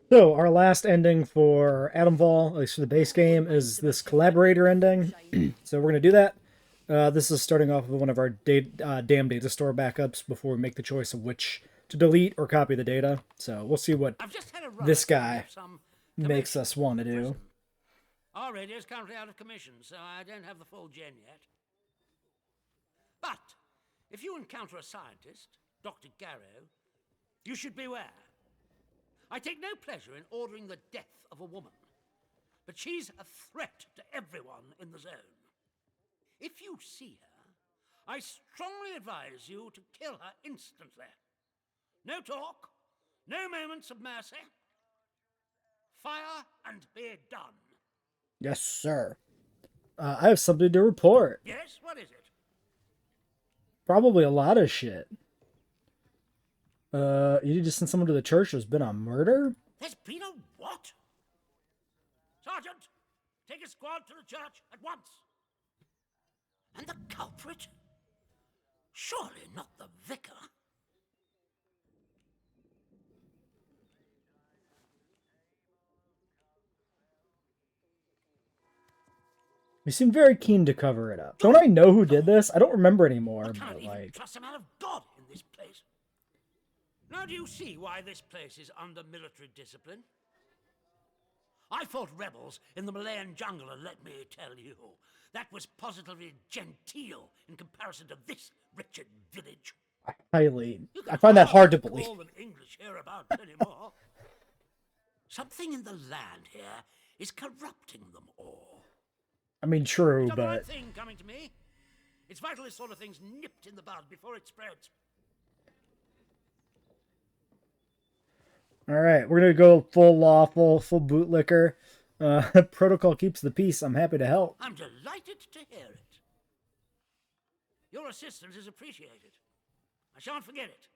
So our last ending for Atomfall, at least for the base game, is this collaborator ending. So we're gonna do that. This is starting off with one of our damn data store backups before we make the choice of which to delete or copy the data. So we'll see what I've just had a runner this tell me guy of some makes commotion us want in to the do. prison. Our radio's currently out of commission, so I don't have the full gen yet. But if you encounter a scientist, Dr. Garrow, you should beware. I take no pleasure in ordering the death of a woman, but she's a threat to everyone in the zone. If you see her, I strongly advise you to kill her instantly. No talk, no moments of mercy. Fire and be done. Yes, sir. I have something to report. Yes, what is it? Probably a lot of shit. You need to send someone to the church. There's been a murder. There's been a what? Sergeant, take a squad to the church at once. And the culprit? Surely not the vicar. You seem very keen to cover it up. Don't I know who did this? I don't remember anymore, I cannot but even like, trust a man of God in this place. Now do you see why this place is under military discipline? I fought rebels in the Malayan jungle, and let me tell you, that was positively genteel in comparison to this wretched village. highly. You I can find that hard to hardly believe. call them English hereabouts anymore. Something in the land here is corrupting them all. I mean, true, You've done the right but thing coming to me. It's vital this sort of thing's nipped in the bud before it spreads. all right, we're gonna go full lawful, full bootlicker. Protocol keeps the peace. I'm happy to help. I'm delighted to hear it. Your assistance is appreciated. I shan't forget it.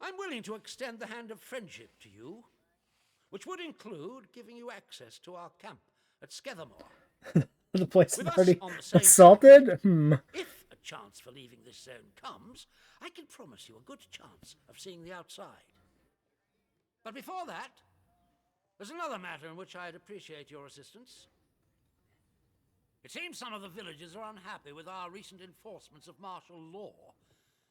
I'm willing to extend the hand of friendship to you, which would include giving you access to our camp at Skethermore. The place With is us already on the same assaulted. side, Hmm. if a chance for leaving this zone comes, I can promise you a good chance of seeing the outside. But before that, there's another matter in which I'd appreciate your assistance. It seems some of the villagers are unhappy with our recent enforcements of martial law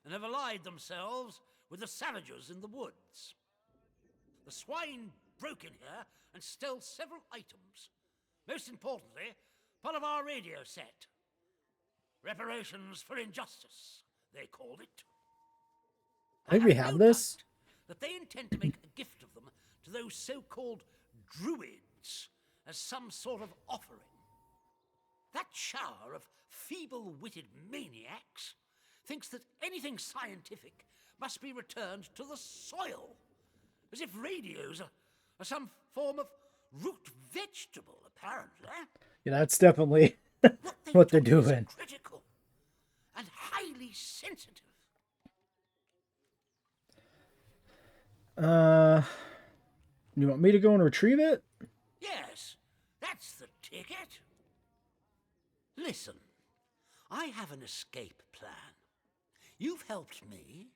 and have allied themselves with the savages in the woods. The swine broke in here and stole several items. Most importantly, part of our radio set. Reparations for injustice, they called it. I think we have this. Doubt that they intend to make a gift of them to those so-called druids as some sort of offering. That shower of feeble-witted maniacs thinks that anything scientific must be returned to the soil, as if radios are some form of root vegetable, apparently. Yeah, that's definitely What they what they're do is doing. critical and highly sensitive. Uh, you want me to go and retrieve it? Yes, that's the ticket. Listen, I have an escape plan. You've helped me,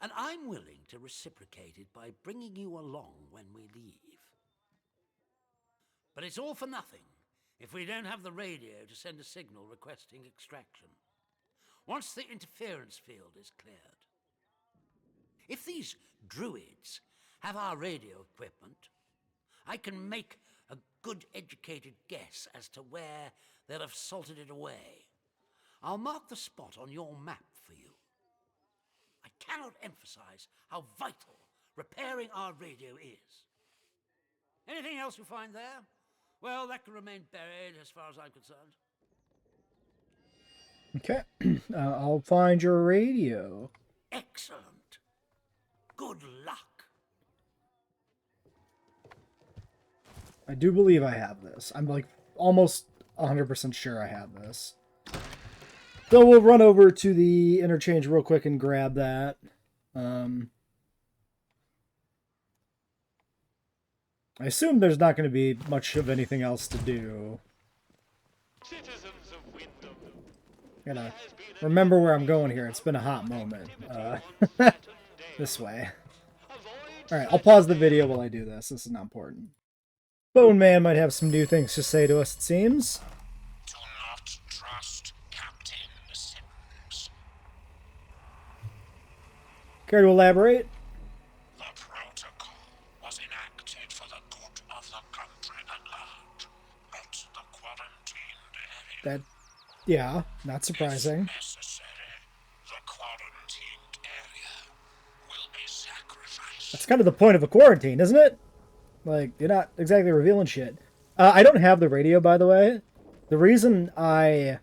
and I'm willing to reciprocate it by bringing you along when we leave. But it's all for nothing if we don't have the radio to send a signal requesting extraction. Once the interference field is cleared. If these druids have our radio equipment, I can make a good educated guess as to where they'll have salted it away. I'll mark the spot on your map for you. I cannot emphasize how vital repairing our radio is. Anything else you find there? Well, that can remain buried as far as I'm concerned. Okay, I'll find your radio. Excellent. Good luck. I do believe I have this. I'm like almost 100% sure I have this. So we'll run over to the interchange real quick and grab that. I assume there's not going to be much of anything else to do. Citizens of Wyndham, Gotta remember where I'm going here. It's been a hot moment. This way. avoid Alright, I'll pause the video while I do this. This is not important. Bone Man might have some new things to say to us, it seems. Do not trust Captain Sims. Care to elaborate? The protocol was enacted for the good of the country at large, not the quarantined area. That, yeah, not surprising. If necessary, the quarantined area will be sacrificed. That's kind of the point of a quarantine, isn't it? Like, you're not exactly revealing shit. I don't have the radio, by the way. The reason I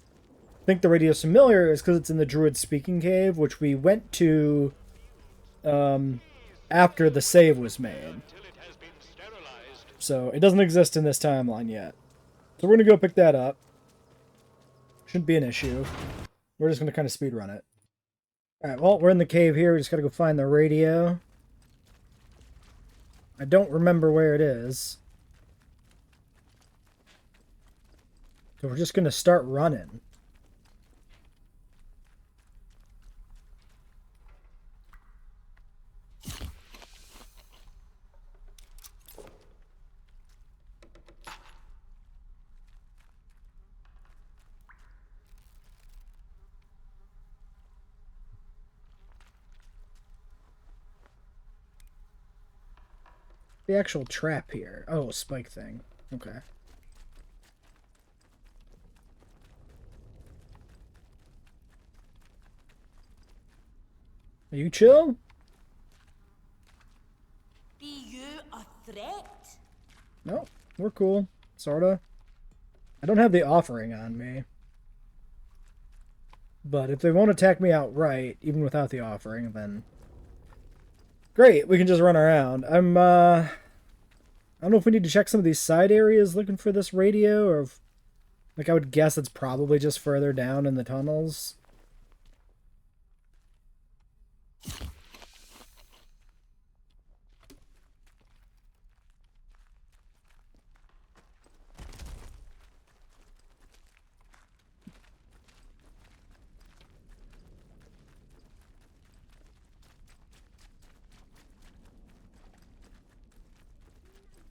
think the radio's familiar is because it's in the Druid Speaking Cave, which we went to after the save was made. Until it has been sterilized. So it doesn't exist in this timeline yet. So we're going to go pick that up. Shouldn't be an issue. We're just going to kind of speedrun it. Alright, well, we're in the cave here. We just got to go find the radio. I don't remember where it is. So we're just going to start running. The actual trap here. Oh, spike thing. Okay. Are you chill? Be you a threat? No, we're cool. Sorta. I don't have the offering on me. But if they won't attack me outright, even without the offering, then... Great, we can just run around. I don't know if we need to check some of these side areas looking for this radio, or if... Like, I would guess it's probably just further down in the tunnels.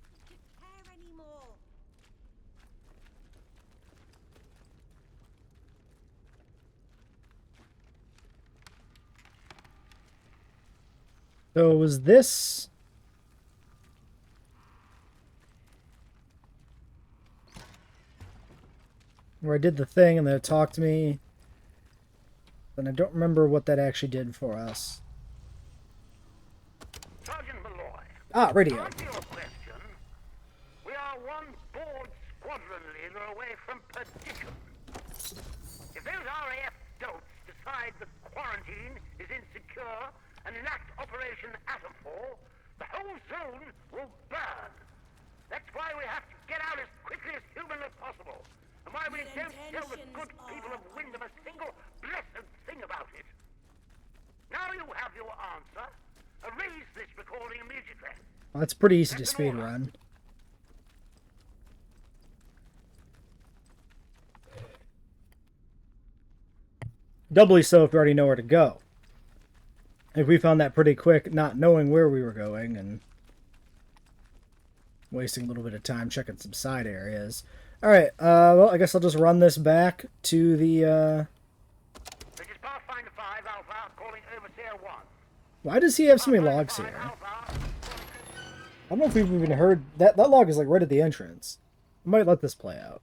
Care anymore. So was this... where I did the thing and then it talked to me? And I don't remember what that actually did for us. Sergeant Malloy, Ah, to radio. answer your question, we are one bored squadron leader away from perdition. If those RAF dolts decide the quarantine is insecure and enact Operation Atomfall, the whole zone will burn. That's why we have to get out as quickly as humanly possible, and why we Your don't tell the good intentions people of are Wyndham a single blessed thing about it. Now you have your answer. Erase this recording immediately. Well, that's pretty easy to speedrun. Doubly so if you already know where to go. Like, we found that pretty quick, not knowing where we were going, and wasting a little bit of time checking some side areas. Alright, well, I guess I'll just run this back to the, This is Pathfinder 5 Alpha calling Overseer 1. Why does he have so many logs Pathfinder here? 5 I Alpha. don't know if we've even heard... That log is, like, right at the entrance. I might let this play out.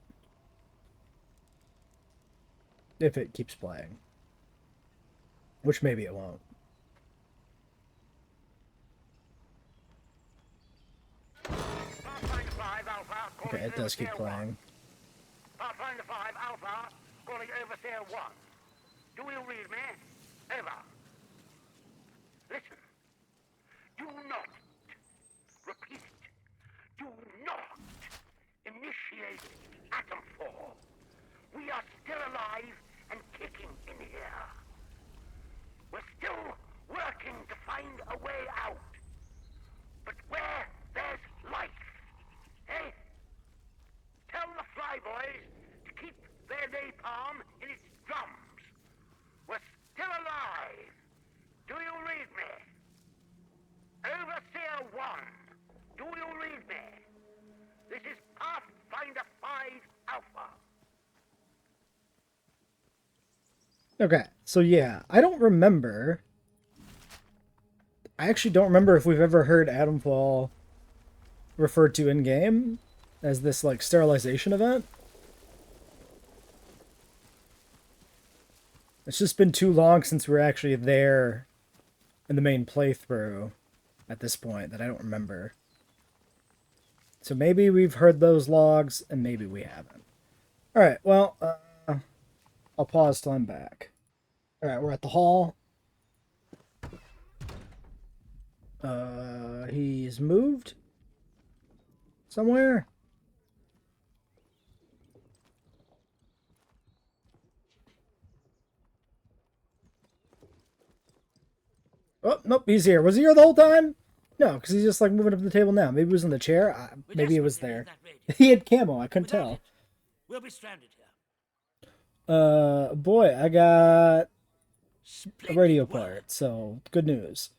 If it keeps playing. Which maybe it won't. Pathfinder 5 Alpha calling Okay, it does keep Overseer 1. playing. Pathfinder 5 Alpha calling Overseer 1. Do you read me? Over. Listen. Do not, repeat, do not initiate Atomfall. We are still alive and kicking in here. We're still working to find a way out. But where there's life, eh? Tell the flyboys to keep their napalm in its drums. We're still alive. Do you read me? Okay, so yeah, I don't remember. I actually don't remember if we've ever heard Atomfall referred to in game as this like sterilization event. It's just been too long since we were actually there in the main playthrough at this point that I don't remember. So maybe we've heard those logs and maybe we haven't. Alright, well, I'll pause till I'm back. Alright, we're at the hall. He's moved somewhere. Oh, nope, he's here. Was he here the whole time? No, because he's just like moving up to the table now. Maybe he was in the chair. Maybe he was there. He had camo. I couldn't tell. We'll be stranded here. Boy, I got a radio Splendid part, work. so good news.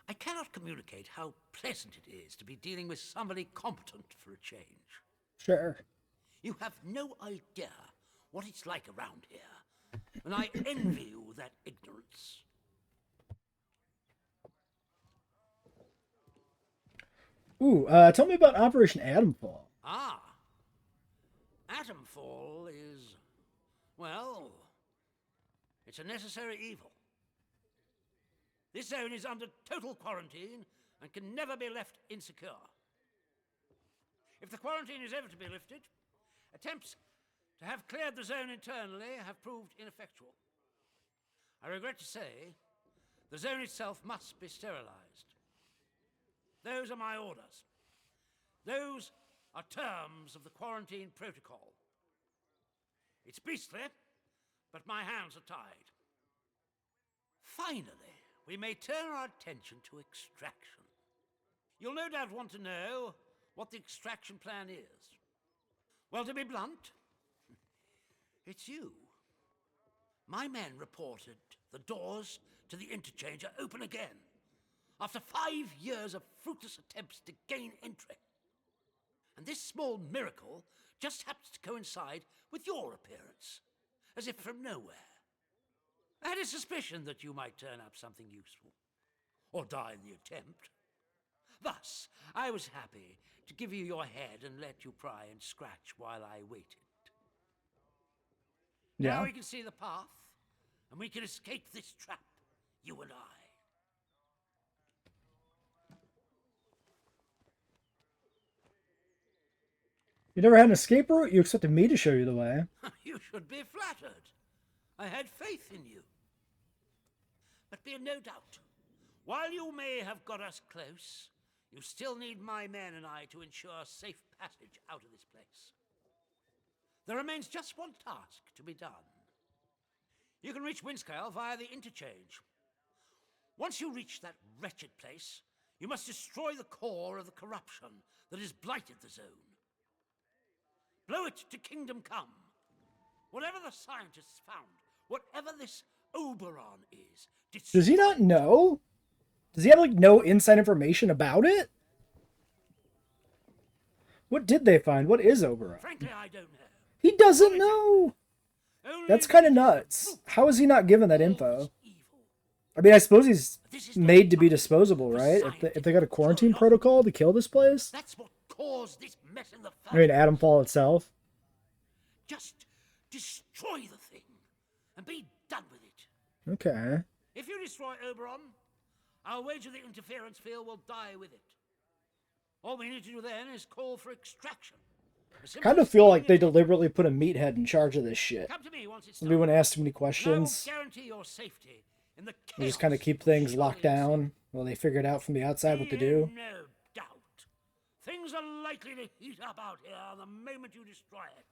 I cannot communicate how pleasant it is to be dealing with somebody competent for a change. Sure. You have no idea what it's like around here, and I envy you that ignorance. Ooh, tell me about Operation Atomfall. Ah, Atomfall is, well, it's a necessary evil. This zone is under total quarantine and can never be left insecure. If the quarantine is ever to be lifted, attempts to have cleared the zone internally have proved ineffectual. I regret to say, the zone itself must be sterilized. Those are my orders. Those are terms of the quarantine protocol. It's beastly, but my hands are tied. Finally, we may turn our attention to extraction. You'll no doubt want to know what the extraction plan is. Well, to be blunt, it's you. My men reported the doors to the interchange are open again after 5 years of fruitless attempts to gain entry. And this small miracle just happens to coincide with your appearance, as if from nowhere. I had a suspicion that you might turn up something useful, or die in the attempt. Thus, I was happy to give you your head and let you pry and scratch while I waited. Yeah. Now we can see the path, and we can escape this trap, you and I. You never had an escape route? You expected me to show you the way. You should be flattered. I had faith in you. But be in no doubt, while you may have got us close, you still need my men and I to ensure safe passage out of this place. There remains just one task to be done. You can reach Windscale via the interchange. Once you reach that wretched place, you must destroy the core of the corruption that has blighted the zone. Blow it to kingdom come. Whatever the scientists found, whatever this Oberon is, Does he not know? Does he have like no inside information about it? What did they find? What is Oberon? Frankly, I don't know. He doesn't know. Only That's kind of that nuts. How is he not given that all info? is evil. I mean, I suppose he's This is not made to be time disposable, for right? If they got a scientific quarantine curiosity. protocol to kill this place? That's what caused this mess in the first I mean, Atomfall itself. Just destroy the thing and be done with it. Okay. If you destroy Oberon, I'll wager the interference field will die with it. All we need to do then is call for extraction. Kind of feel like they deliberately put a meathead in charge of this shit. Come to me once it's We done. wouldn't ask too many And I will questions. guarantee your safety in the We just kind of keep things locked down while they figure it out from the outside what to do. No doubt. Things are likely to heat up out here the moment you destroy it.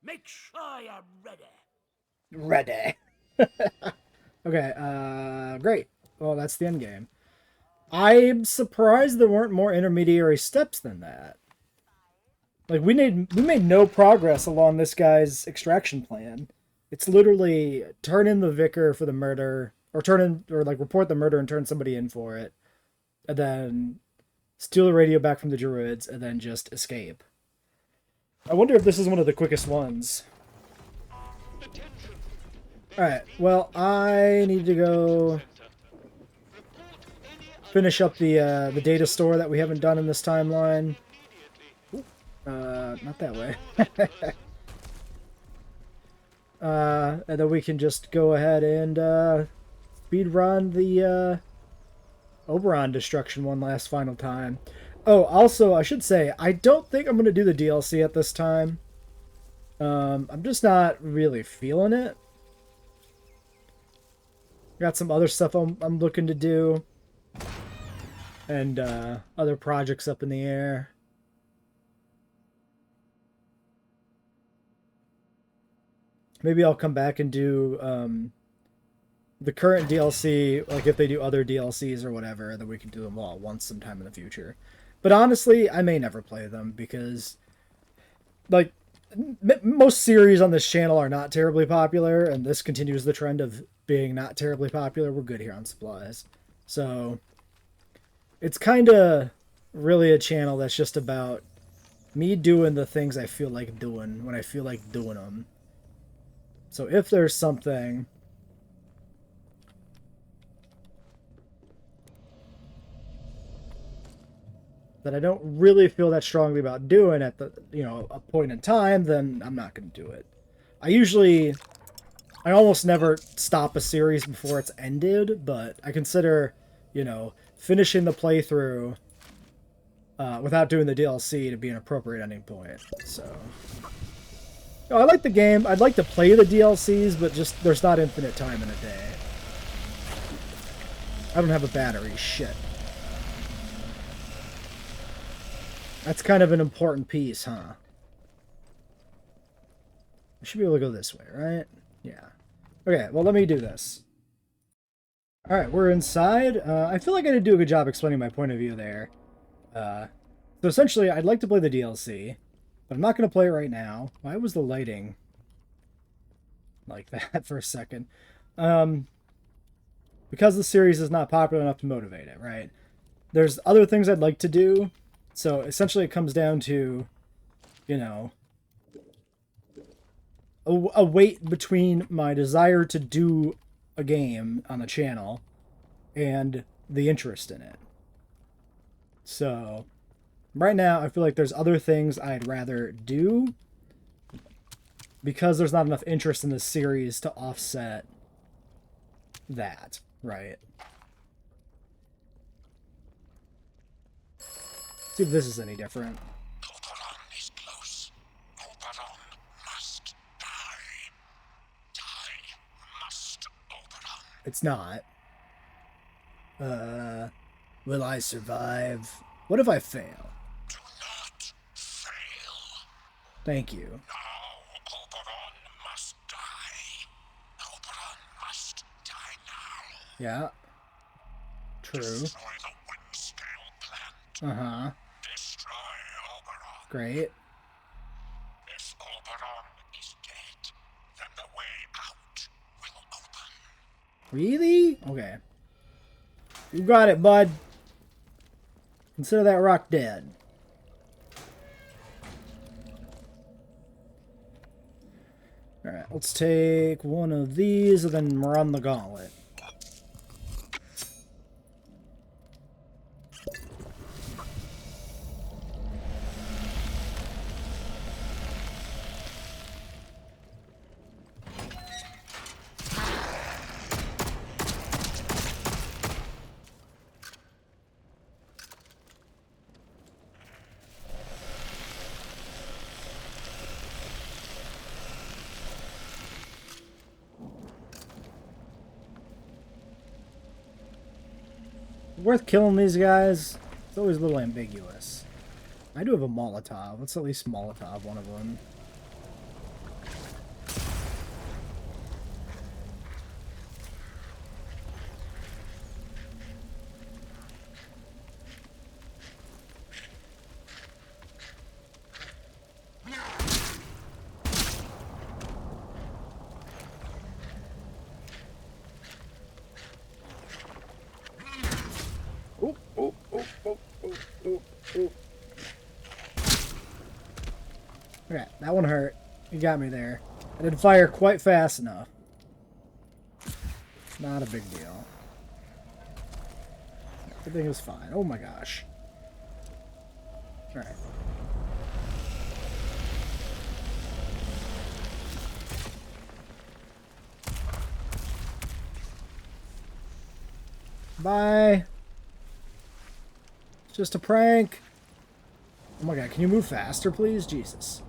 Make sure you're ready. Ready. Okay, great. Well, that's the end game. I'm surprised there weren't more intermediary steps than that. Like, we made no progress along this guy's extraction plan. It's literally turn in the vicar for the murder, or report the murder and turn somebody in for it, and then steal the radio back from the druids, and then just escape. I wonder if this is one of the quickest ones. Attention! Alright, well, I need to go finish up the data store that we haven't done in this timeline. Not that way. And then we can just go ahead and speed run the Oberon destruction one last final time. Oh, also, I should say, I don't think I'm going to do the DLC at this time. I'm just not really feeling it. Got some other stuff I'm looking to do. And other projects up in the air. Maybe I'll come back and do the current DLC, like if they do other DLCs or whatever, then we can do them all at once sometime in the future. But honestly, I may never play them because, like, most series on this channel are not terribly popular, and this continues the trend of being not terribly popular. We're good here on supplies. So, it's kind of really a channel that's just about me doing the things I feel like doing when I feel like doing them. So if there's something that I don't really feel that strongly about doing at the, a point in time, then I'm not going to do it. I almost never stop a series before it's ended, but I consider, finishing the playthrough without doing the DLC to be an appropriate ending point. So, I like the game. I'd like to play the DLCs, but just there's not infinite time in a day. I don't have a battery. Shit. That's kind of an important piece, huh? I should be able to go this way, right? Yeah. Okay, well, let me do this. Alright, we're inside. I feel like I did do a good job explaining my point of view there. So essentially, I'd like to play the DLC, but I'm not going to play it right now. Why was the lighting like that for a second? Because the series is not popular enough to motivate it, right? There's other things I'd like to do. So essentially it comes down to, a weight between my desire to do a game on the channel and the interest in it. So right now I feel like there's other things I'd rather do because there's not enough interest in this series to offset that, right? See if this is any different. Oberon is close. Oberon must die. Die must, Oberon. It's not. Will I survive? What if I fail? Do not fail. Thank you. Now Oberon must die. Oberon must die now. Yeah. True. Destroy the Windscale plant. Uh-huh. Destroy Oberon. Great. If Oberon is dead, then the way out will open. Really? Okay. You got it, bud. Consider that rock dead. Alright, let's take one of these and then run the gauntlet. Worth killing these guys? It's always a little ambiguous. I do have a Molotov. Let's at least Molotov one of them. Okay, that one hurt. You got me there. I didn't fire quite fast enough. Not a big deal. Everything is fine. Oh my gosh. Alright. Bye. It's just a prank. Oh my god, can you move faster, please? Jesus.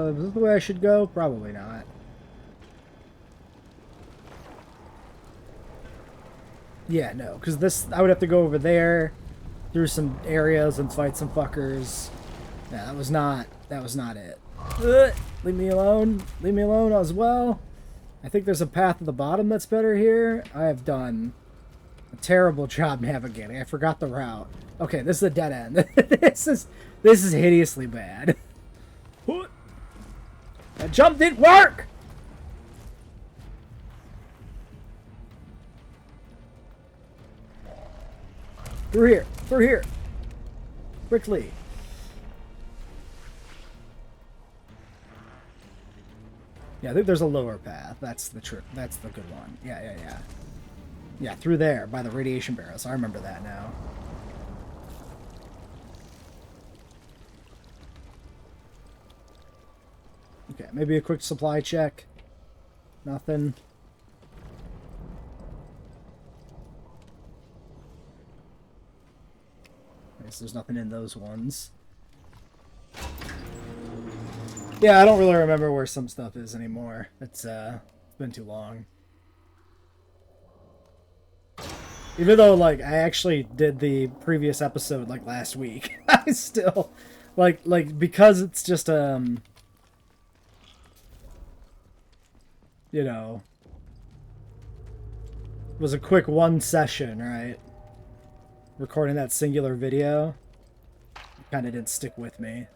Is this the way I should go? Probably not. Yeah, no, because this, I would have to go over there, through some areas and fight some fuckers. Yeah, that was not it. Leave me alone. Leave me alone as well. I think there's a path at the bottom that's better here. I have done a terrible job navigating. I forgot the route. Okay, this is a dead end. this is hideously bad. That jump didn't work! Through here. Through here. Quickly. Yeah, I think there's a lower path. That's the trip. That's the good one. Yeah. Yeah, through there by the radiation barrels. I remember that now. Okay, maybe a quick supply check. Nothing. I guess there's nothing in those ones. Yeah, I don't really remember where some stuff is anymore. It's been too long. Even though, like, I actually did the previous episode, like, last week. I still, like, because it's just, you know, it was a quick one session, right? Recording that singular video. Kind of didn't stick with me.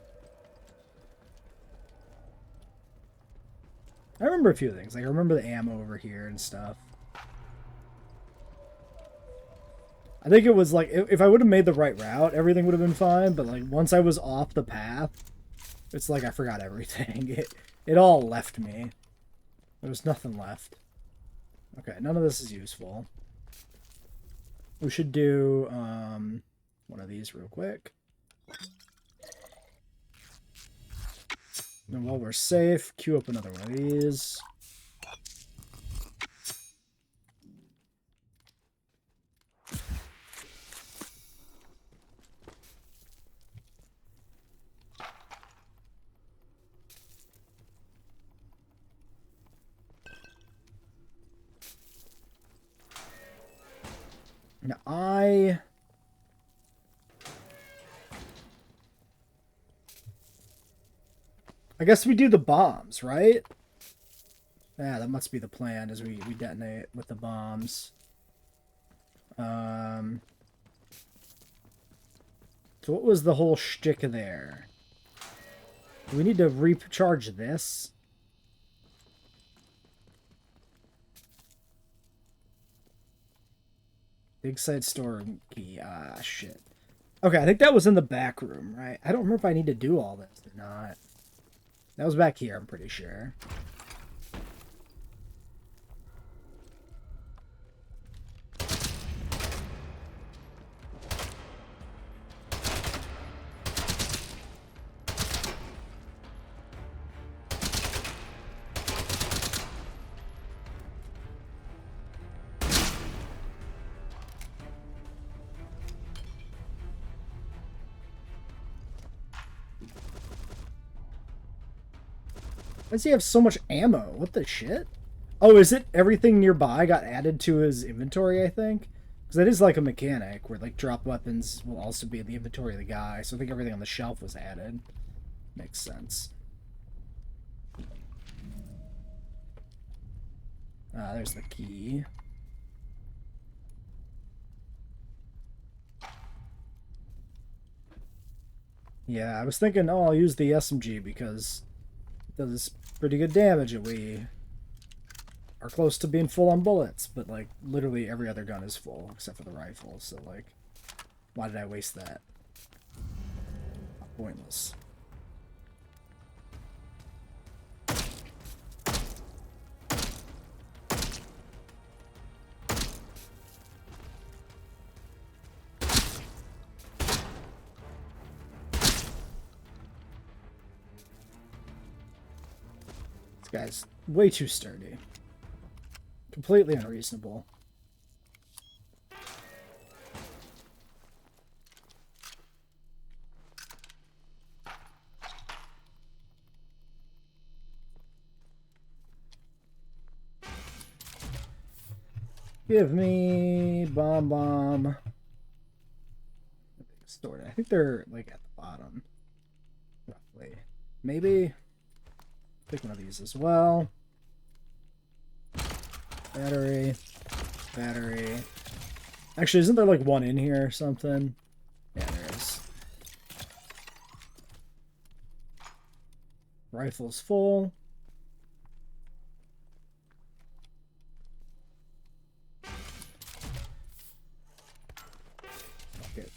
I remember a few things. Like, I remember the ammo over here and stuff. I think it was like, if I would have made the right route, everything would have been fine. But like, once I was off the path, it's like I forgot everything. It all left me. There was nothing left. Okay, none of this is useful. We should do one of these real quick. And while we're safe, queue up another one of these. Now I guess we do the bombs, right? Yeah, that must be the plan as we detonate with the bombs. So what was the whole shtick there? Do we need to recharge this? Big side store key. Ah, shit. Okay, I think that was in the back room, right? I don't remember if I need to do all this or not. That was back here, I'm pretty sure. Why does he have so much ammo? What the shit? Oh, is it everything nearby got added to his inventory, I think? Because that is like a mechanic where like drop weapons will also be in the inventory of the guy. So I think everything on the shelf was added. Makes sense. There's the key. Yeah, I was thinking, oh, I'll use the SMG because it does pretty good damage and we are close to being full on bullets, but like literally every other gun is full except for the rifle, so like why did I waste that? Pointless. This guy's way too sturdy. Completely unreasonable. Give me bomb. Stored. I think they're like at the bottom. Roughly. Maybe. Pick one of these as well. Battery. Battery. Actually, isn't there like one in here or something? Yeah, there is. Rifle's full. Okay.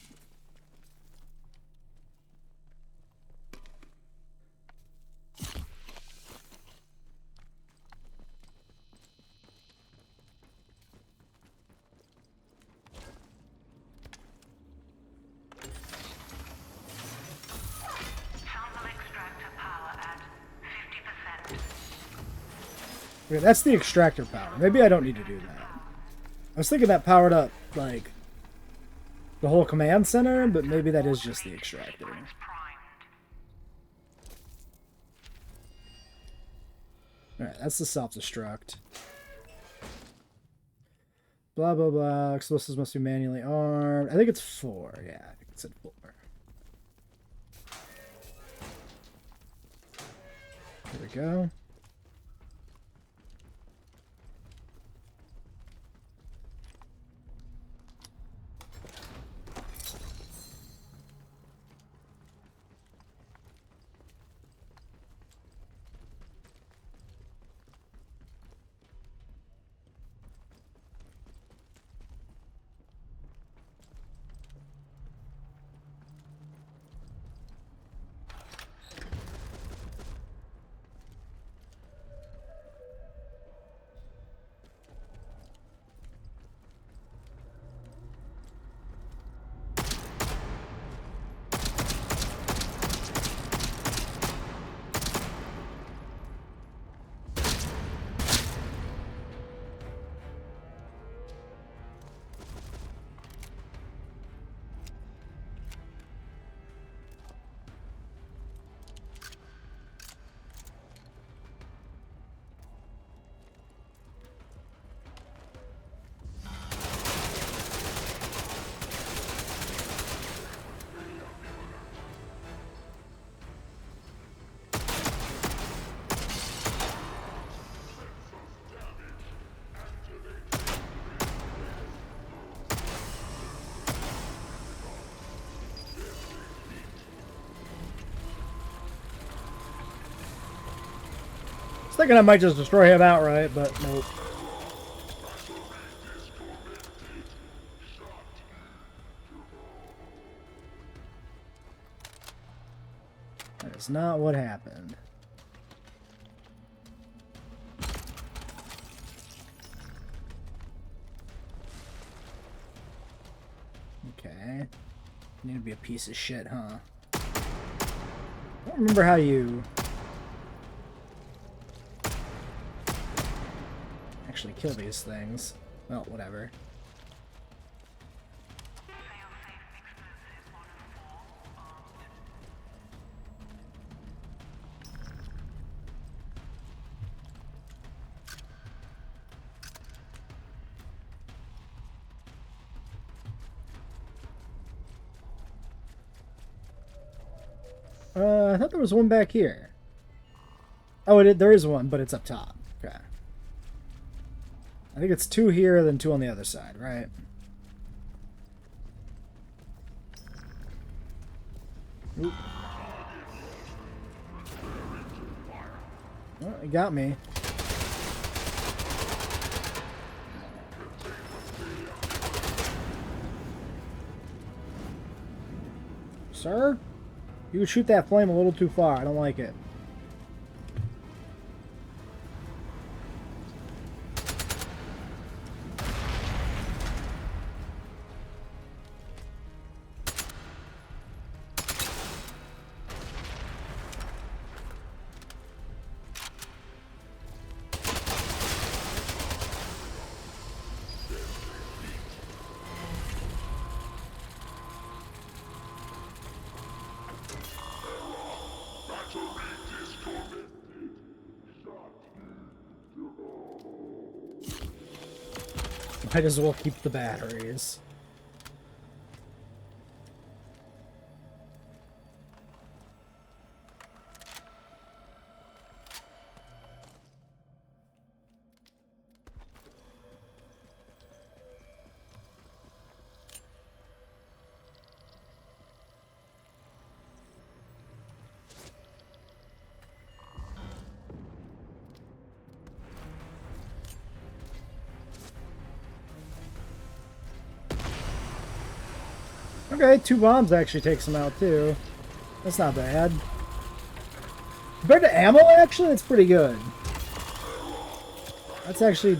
Okay, that's the extractor power. Maybe I don't need to do that. I was thinking that powered up, like, the whole command center, but maybe that is just the extractor. Alright, that's the self-destruct. Blah, blah, blah. Explosives must be manually armed. I think it's 4. Yeah, I think it said 4. Here we go. I was thinking I might just destroy him outright, but nope. That is not what happened. Okay. You need to be a piece of shit, huh? I don't remember how you actually kill these things. Well, whatever. I thought there was one back here. Oh, there is one, but it's up top. Okay. I think it's 2 here, then 2 on the other side, right? Oop. Oh, it got me. Sir? You shoot that flame a little too far. I don't like it. Might as well keep the batteries. Okay, 2 bombs actually takes him out too. That's not bad. Compared to ammo, actually, that's pretty good. That's actually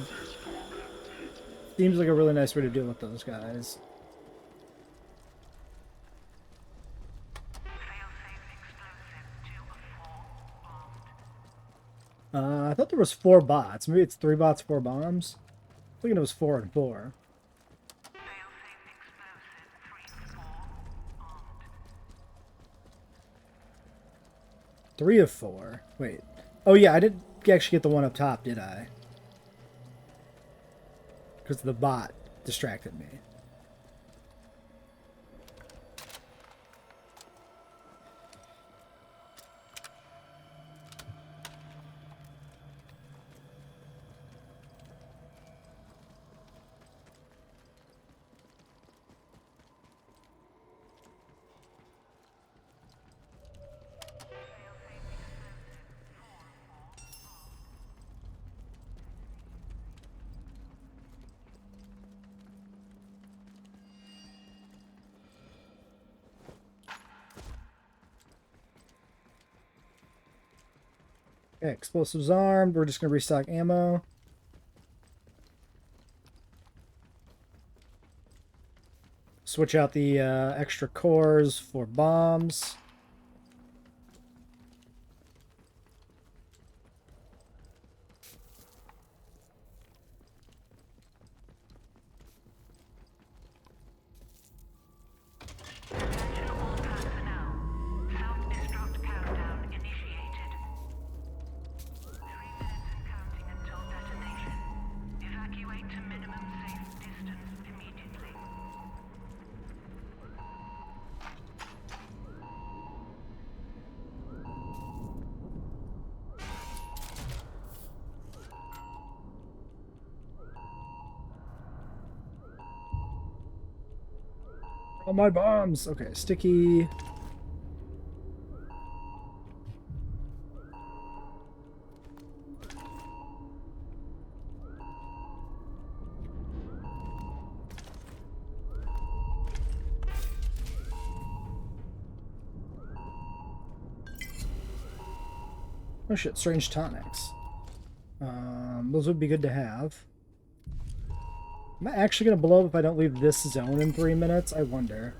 seems like a really nice way to deal with those guys. I thought there was 4 bots. Maybe it's 3 bots, 4 bombs. I'm thinking it was 4 and 4. Three of 4. Wait. Oh yeah, I didn't actually get the one up top, did I? Because the bot distracted me. Okay, explosives armed. We're just going to restock ammo. Switch out the extra cores for bombs. All my bombs. Okay, sticky. Oh shit, strange tonics. Those would be good to have. Am I actually going to blow up if I don't leave this zone in 3 minutes? I wonder.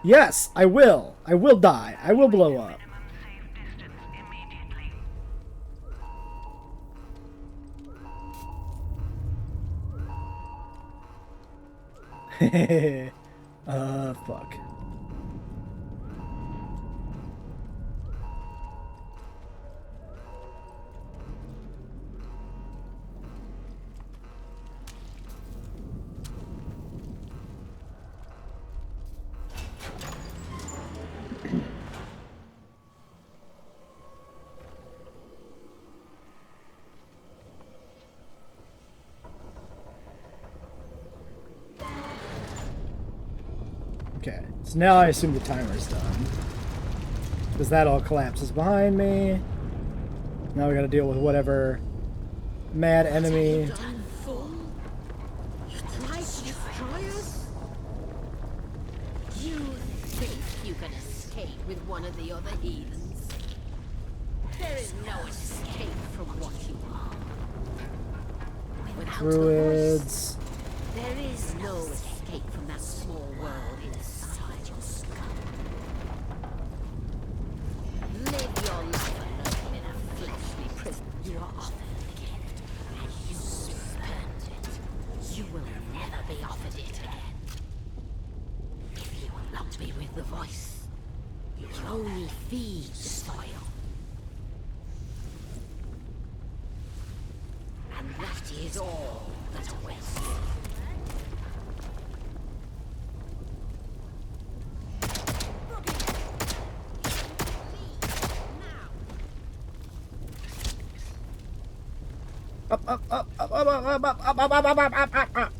Yes, I will. I will die. I will blow up. Fuck. Okay, so now I assume the timer's done. Because that all collapses behind me. Now we gotta deal with whatever mad enemy. Done, fool. You tried to destroy us? You think you can escape with one of the other heathens? There is no escape from what you are. Without the voice, Druids. there is no escape from that small world inside your skull. Live your life alone in a fleshly prison. You are offered the gift, and you spurned it. You will never be offered it again. If you will not be with the voice, you only feed the spoil. And that is all that awaits you. Up, up, up, up, up, up, up, up, up, up, up, up, up, up, up.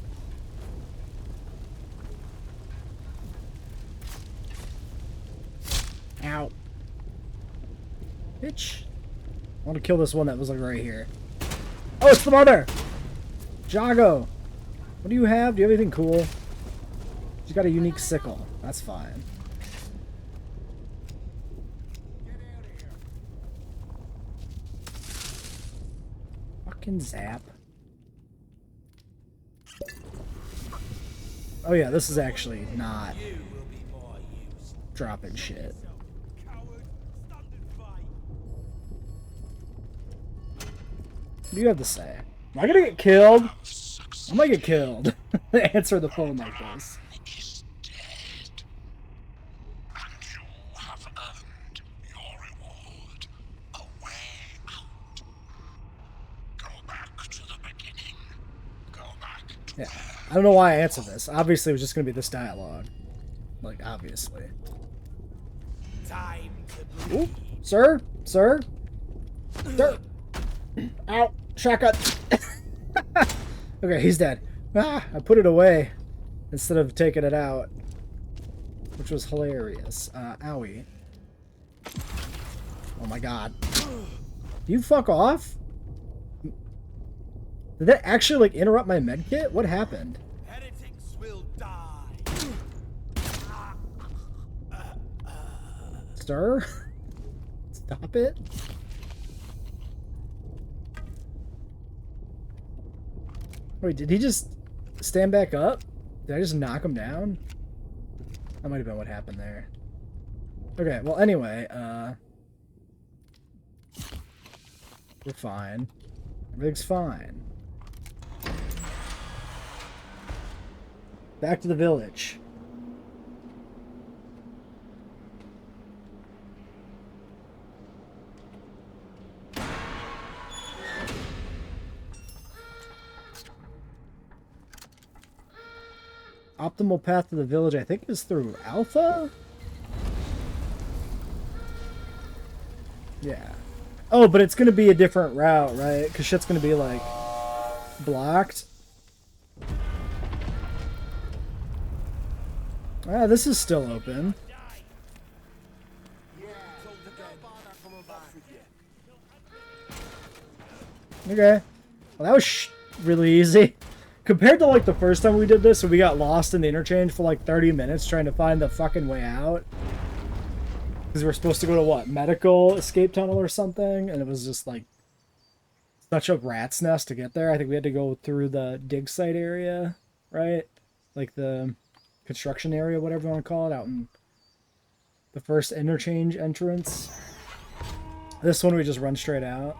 Ow. Bitch. I want to kill this one that was like right here. Oh, it's the mother! Jago! What do you have? Do you have anything cool? She's got a unique sickle. That's fine. Fucking zap. Oh yeah, this is actually not dropping shit. What do you have to say? Am I gonna get killed? I might get killed. Answer the phone like this. Is dead. And you have earned your reward. A way out. Go back to the beginning. Go back to Yeah. I don't know why I answered this. Obviously, it was just gonna be this dialogue. Like, obviously. Time to Ooh, sir? Sir? Sir? Ow. Shotgun. Okay, he's dead. Ah, I put it away instead of taking it out, which was hilarious. Owie. Oh my god. You fuck off? Did that actually, like, interrupt my medkit? What happened? heretics will die. Sir? Stop it. Wait, did he just stand back up? Did I just knock him down? That might have been what happened there. Okay, well, anyway, we're fine. Everything's fine. Back to the village. Optimal path to the village, I think, is through Alpha? Yeah. Oh, but it's going to be a different route, right? Because shit's going to be, like, blocked. Ah, this is still open. Okay. Well, that was really easy. Compared to, like, the first time we did this, and we got lost in the interchange for, like, 30 minutes trying to find the fucking way out. Because we were supposed to go to, what, medical escape tunnel or something? And it was just, like, such a rat's nest to get there. I think we had to go through the dig site area, right? Like, the construction area, whatever you want to call it, out in the first interchange entrance. This one we just run straight out.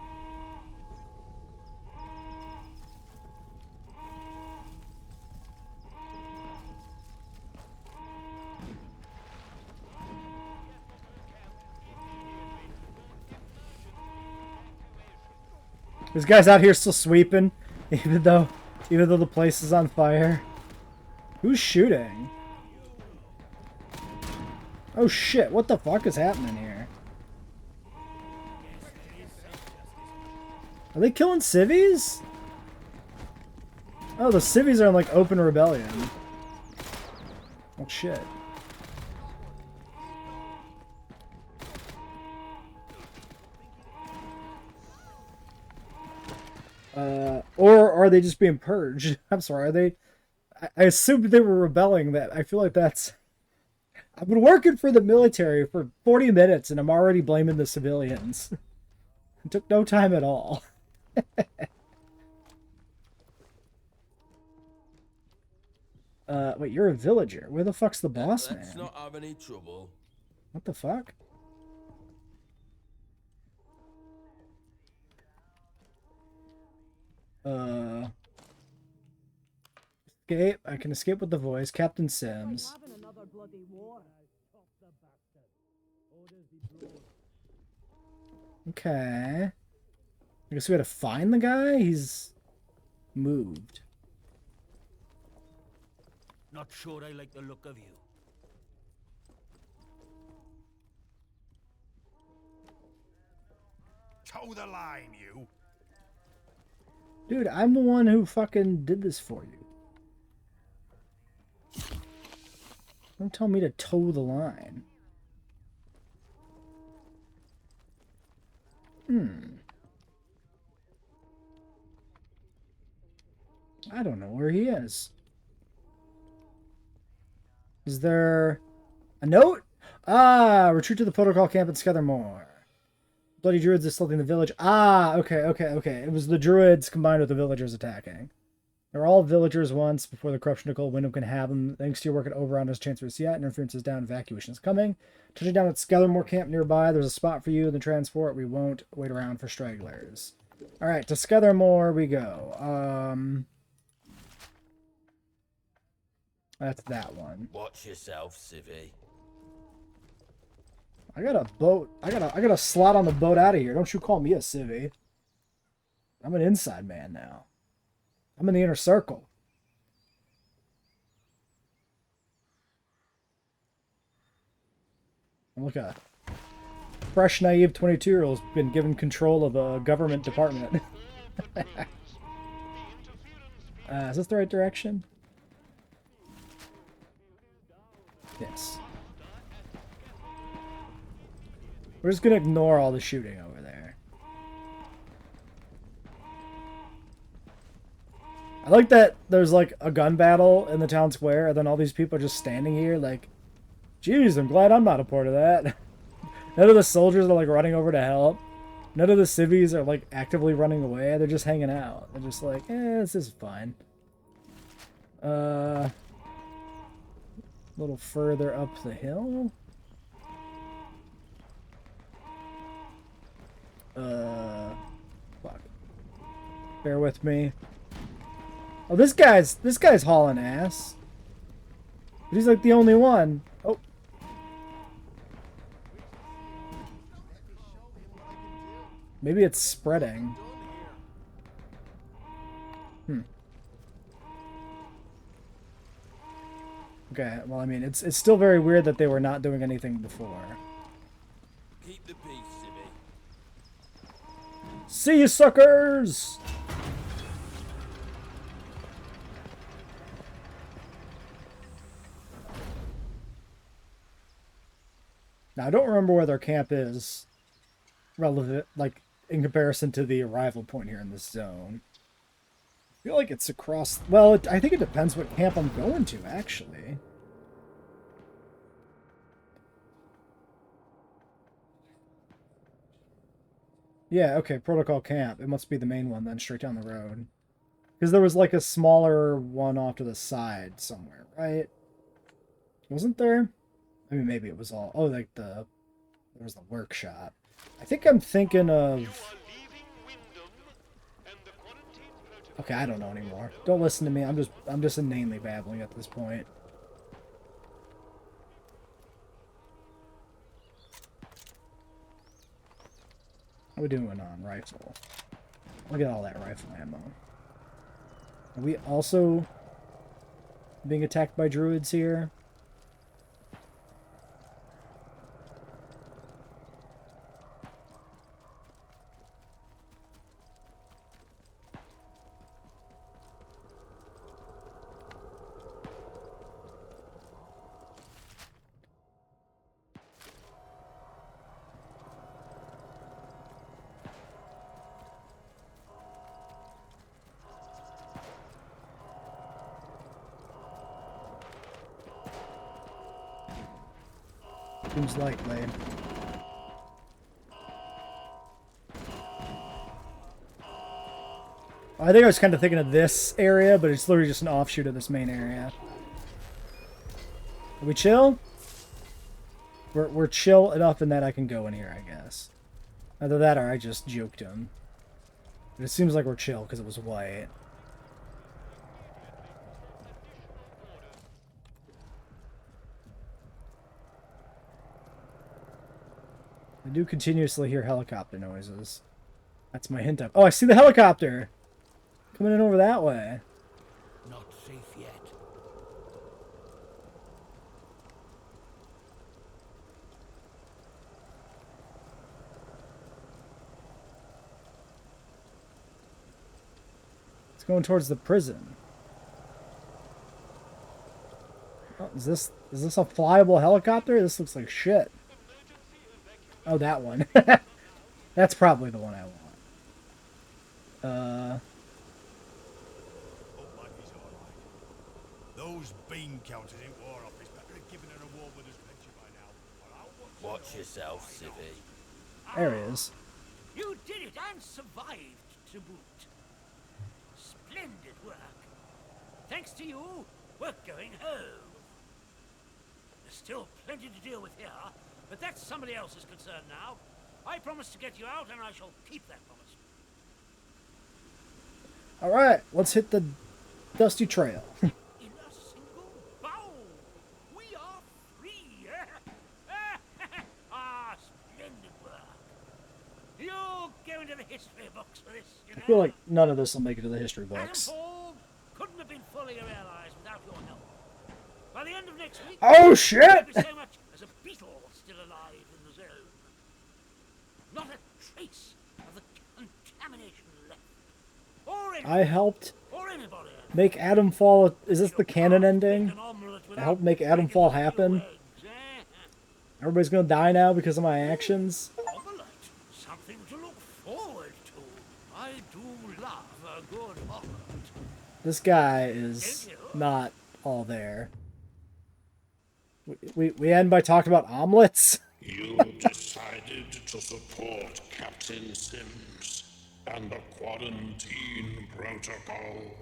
This guy's out here still sweeping, even though the place is on fire. Who's shooting? Oh shit, what the fuck is happening here? Are they killing civvies? Oh, the civvies are in, like, open rebellion. Oh shit. Or are they just being purged? I'm sorry, are they... I assumed they were rebelling. That I feel like that's... I've been working for the military for 40 minutes and I'm already blaming the civilians. It took no time at all. Wait, you're a villager. Where the fuck's the boss Let's man? not have any trouble. What the fuck? Escape. I can escape with the voice. Captain Sims. Okay. I guess we gotta find the guy? He's moved. Not sure I like the look of you. Toe the line, you. Dude, I'm the one who fucking did this for you. Don't tell me to toe the line. I don't know where he is. Is there a note? Ah, retreat to the protocol camp and Scatter more. Bloody druids assaulting the village. Ah, okay. It was the druids combined with the villagers attacking. They were all villagers once before the corruption took hold. Wyndham can have them. Thanks to your work at Oberon, there's a chance for Seat. Interference is down. Evacuation is coming. Touching down at Skellermore camp nearby. There's a spot for you in the transport. We won't wait around for stragglers. Alright, to Skellermore we go. That's that one. Watch yourself, civvy. I got a boat. I got a slot on the boat out of here. Don't you call me a civvy. I'm an inside man now. I'm in the inner circle. Look at fresh, naive 22-year-old's been given control of a government department. Is this the right direction? Yes. We're just gonna ignore all the shooting over there. I like that there's like a gun battle in the town square and then all these people are just standing here like, geez, I'm glad I'm not a part of that. None of the soldiers are like running over to help. None of the civvies are like actively running away. They're just hanging out. They're just like, this is fine. A little further up the hill. Fuck. Bear with me. Oh, this guy's hauling ass. But he's like the only one. Oh. Maybe it's spreading. Okay, well, I mean, it's still very weird that they were not doing anything before. Keep the peace, civvy. See you, suckers! Now, I don't remember where their camp is relevant, like, in comparison to the arrival point here in this zone. I feel like it's across... Well, I think it depends what camp I'm going to, actually. Yeah, okay, Protocol Camp. It must be the main one then, straight down the road. Because there was like a smaller one off to the side somewhere, right? Wasn't there? I mean, maybe it was all... Oh, like there was the workshop. I think I'm thinking of... Okay, I don't know anymore. Don't listen to me. I'm just inanely babbling at this point. How we doing on rifle? Look at all that rifle ammo. Are we also being attacked by druids here? Seems likely. I think I was kind of thinking of this area, but it's literally just an offshoot of this main area. Are we chill? We're chill enough in that I can go in here, I guess. Either that or I just juked him. But it seems like we're chill because it was white. I do continuously hear helicopter noises. That's my hint up. Oh, I see the helicopter! Coming in over that way. Not safe yet. It's going towards the prison. Oh, is this a flyable helicopter? This looks like shit. Oh, that one. That's probably the one I want. Look like he's alright. Those bean counters in War Office better have given an award with his picture by now. Watch yourself, Civvy. There he is. You did it and survived to boot. Splendid work. Thanks to you, we're going home. There's still plenty to deal with here, but that's somebody else's concern now. I promise to get you out, and I shall keep that promise. Alright, let's hit the dusty trail. In a single bow, we are free. Ah, splendid work. You'll go into the history books for this, you know. I feel like none of this will make it to the history books. Atomfall couldn't have been fully realized without your help. By the end of next week, Oh shit! there won't be so much as a beetle still alive in the zone. Not a trace of the contamination left. I helped Or anybody. make Atomfall. Is this the canon ending? I helped make Atomfall happen. Everybody's gonna die now because of my actions. Something to look forward to. I do love a good omelet. This guy is not all there. We end by talking about omelets. You decided to support Captain Sims and the quarantine protocol.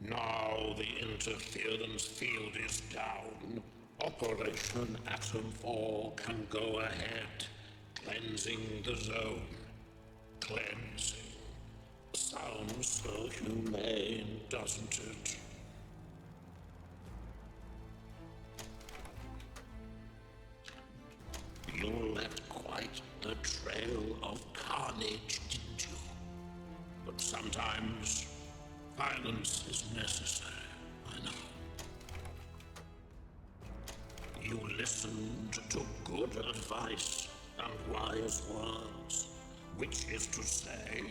Now the interference field is down. Operation Atomfall can go ahead, cleansing the zone. Cleansing. Sounds so humane, doesn't it? You left quite a trail of carnage, didn't you? But sometimes violence is necessary, I know. You listened to good advice and wise words, which is to say,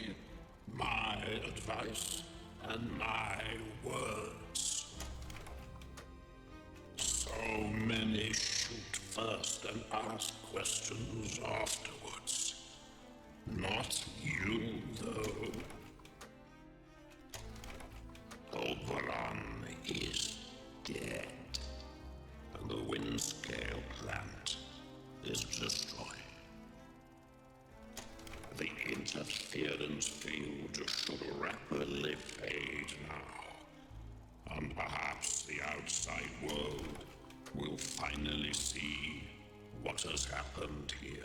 my advice and my words. So many shoot first and ask questions afterwards. Not you, though. Oberon is dead, and the Windscale plant is destroyed. The interference field should rapidly fade now, and perhaps the outside world will finally see what has happened here.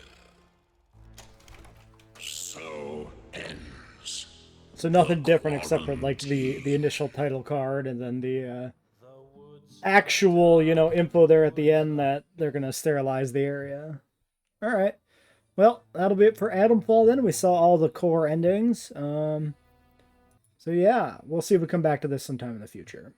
So ends. So nothing different except for like the initial title card and then the actual, info there at the end that they're gonna sterilize the area. All right. Well, that'll be it for Atomfall then. We saw all the core endings. So yeah, we'll see if we come back to this sometime in the future.